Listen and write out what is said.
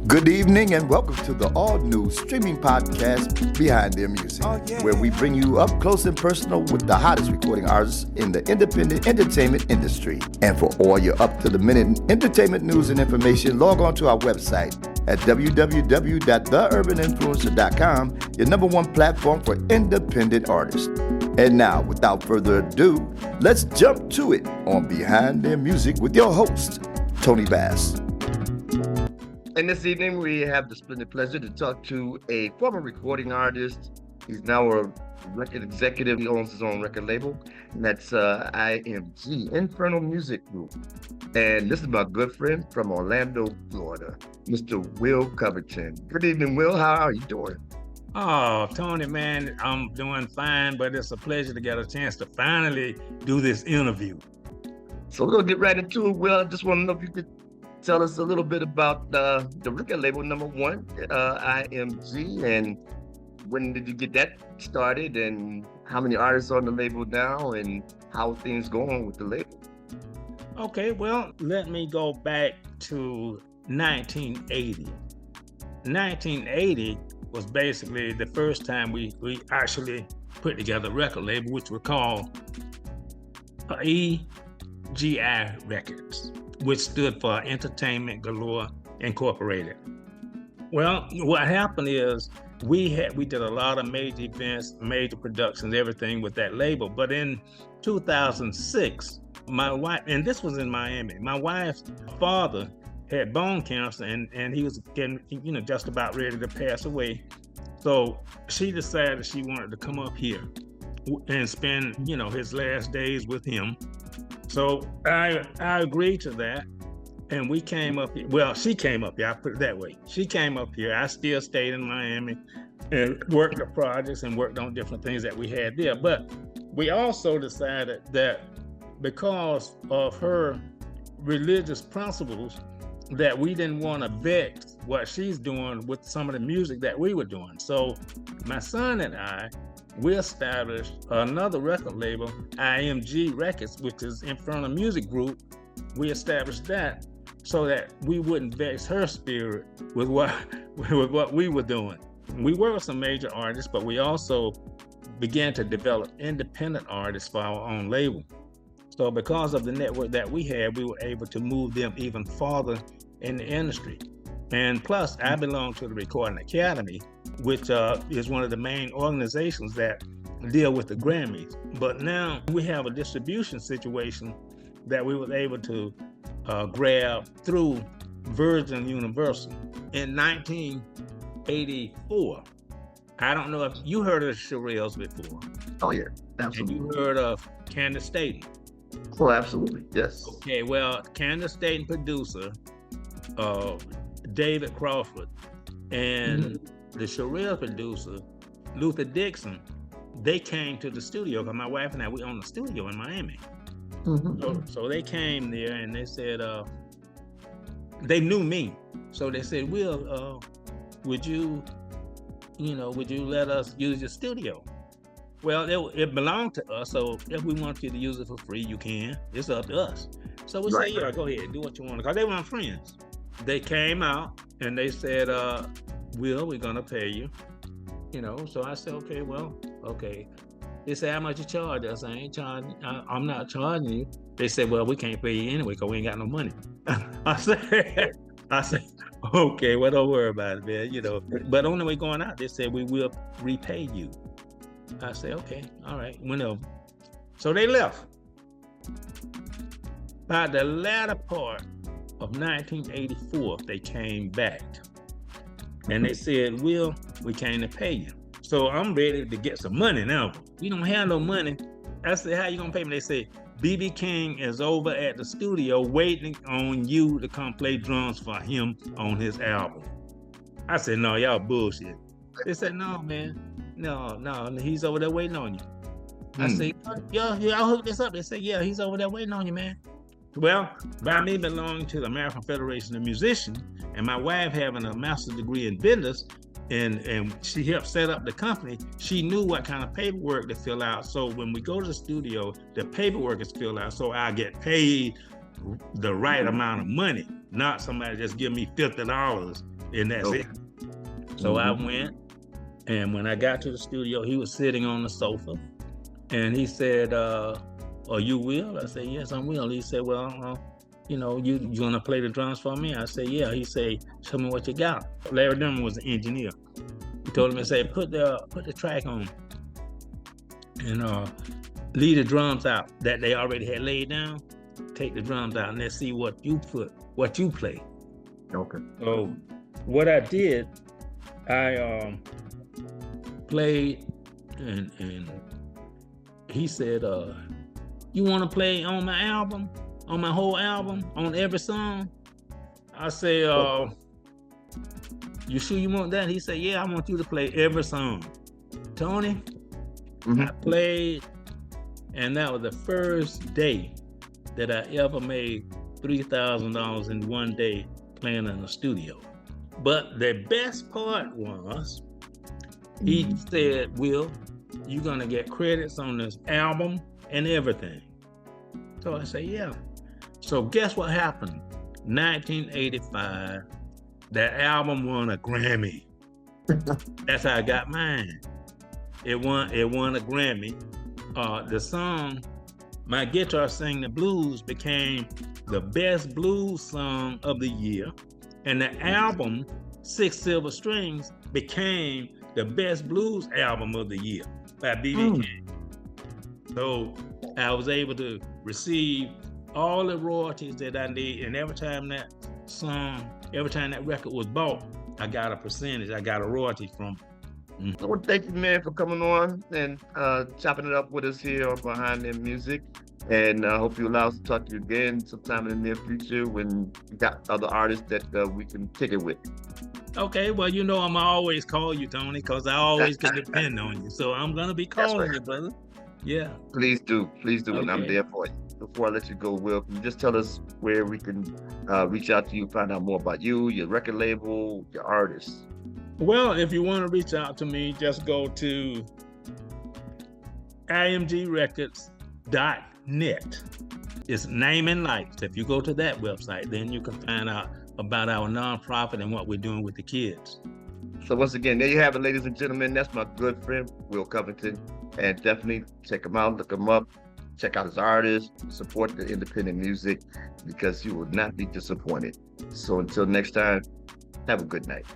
Good evening and welcome to the all-new streaming podcast, Behind Their Music, where we bring you up close and personal with the hottest recording artists in the independent entertainment industry. And for all your up-to-the-minute entertainment news and information, log on to our website at www.theurbaninfluencer.com, your number one platform for independent artists. And now, without further ado, let's jump to it on Behind Their Music with your host, Tony Bass. And this evening, we have the splendid pleasure to talk to a former recording artist. He's now a record executive. He owns his own record label, and that's IMG, Infernal Music Group. And this is my good friend from Orlando, Florida, Mr. Will Covington. Good evening, Will. How are you doing? Oh, Tony, man, I'm doing fine, but it's a pleasure to get a chance to finally do this interview. So we're going to get right into it, Will. I just want to know if you could tell us a little bit about the record label number one, IMG, and when did you get that started, and how many artists are on the label now, and how are things going with the label? Okay, well, let me go back to 1980. 1980 was basically the first time we actually put together a record label, which we call IMG Records, which stood for Entertainment Galore Incorporated. Well, what happened is we did a lot of major events, major productions, everything with that label. But in 2006, my wife, and this was in Miami, my wife's father had bone cancer, and he was getting, just about ready to pass away. So she decided she wanted to come up here and spend, his last days with him. So I agreed to that, and we came up here. Well, she came up here, I put it that way. She came up here. I still stayed in Miami and worked the projects and worked on different things that we had there. But we also decided that because of her religious principles, that we didn't want to vex what she's doing with some of the music that we were doing. So my son and I, we established another record label, IMG Records, which is Infernal Music Group. We established that so that we wouldn't vex her spirit with what we were doing. We worked with some major artists, but we also began to develop independent artists for our own label. So because of the network that we had, we were able to move them even farther in the industry. And plus, I belong to the Recording Academy, which is one of the main organizations that deal with the Grammys. But now we have a distribution situation that we were able to grab through Virgin Universal. In 1984, I don't know if you heard of the Shirelles before. Oh, yeah, absolutely. And you heard of Candace Staten. Oh, absolutely, yes. Okay, well, Candace Staten producer, David Crawford, and the Shirelles producer, Luther Dixon, they came to the studio, because my wife and I, we own a studio in Miami. So they came there and they said, they knew me. So they said, Will, would you let us use your studio? Well, it belonged to us, so if we want you to use it for free, you can. It's up to us. So we said, yeah, go ahead, do what you want, because they weren't friends. They came out and they said, Will, we're gonna pay you. So I said, okay. They said, how much you charge us? I'm not charging you. They said, well, we can't pay you anyway because we ain't got no money. I said, okay, well, don't worry about it, man. But on the way going out, they said, we will repay you. I said, okay, all right, went over. So they left. By the latter part of 1984, they came back. And they said, Will, we came to pay you. So I'm ready to get some money now. We don't have no money. I said, how you gonna pay me? They said, B.B. King is over at the studio waiting on you to come play drums for him on his album. I said, no, y'all bullshit. They said, no, man. No, he's over there waiting on you. I said, y'all hook this up. They said, yeah, he's over there waiting on you, man. Well, by me belonging to the American Federation of Musicians and my wife having a master's degree in business, and she helped set up the company, she knew what kind of paperwork to fill out. So when we go to the studio, the paperwork is filled out so I get paid the right amount of money, not somebody just give me $50 and that's it. So I went, and when I got to the studio, he was sitting on the sofa, and he said, "Are you Will?" I said, "Yes, I'm Will." He said, "Well, you gonna play the drums for me?" I said, "Yeah." He said, "Show me what you got." Larry Dunham was the engineer. He told him to say, "Put the track on, and leave the drums out that they already had laid down. Take the drums out, and let's see what you play." Okay. So what I did, I played, and he said, "You want to play on my album, on my whole album, on every song?" I say, "You sure you want that?" He said, "Yeah, I want you to play every song." Tony, I played, and that was the first day that I ever made $3,000 in one day playing in the studio. But the best part was, he said, "Will, you're gonna get credits on this album and everything." So I said, "Yeah." So guess what happened? 1985, that album won a Grammy. That's how I got mine. It won a Grammy. The song, "My Guitar Sing the Blues," became the best blues song of the year. And the album, "Six Silver Strings," became the best blues album of the year by B.B. King. So I was able to receive all the royalties that I need, and every time that record was bought, I got a percentage, I got a royalty from it. I want to thank you, man, for coming on and chopping it up with us here on Behind Their Music. And I hope you allow us to talk to you again sometime in the near future when you got other artists that we can kick it with. Okay, well, I'm always call you, Tony, because I always can depend on you. So I'm going to be calling you, brother. Yeah. Please do. Okay. And I'm there for you. Before I let you go, Will, can you just tell us where we can reach out to you, find out more about you, your record label, your artists? Well, if you want to reach out to me, just go to imgrecords.net. It's name and lights. If you go to that website, then you can find out about our nonprofit and what we're doing with the kids. So once again, there you have it, ladies and gentlemen. That's my good friend, Will Covington. And definitely check him out, look him up, check out his artists, support the independent music, because you will not be disappointed. So until next time, have a good night.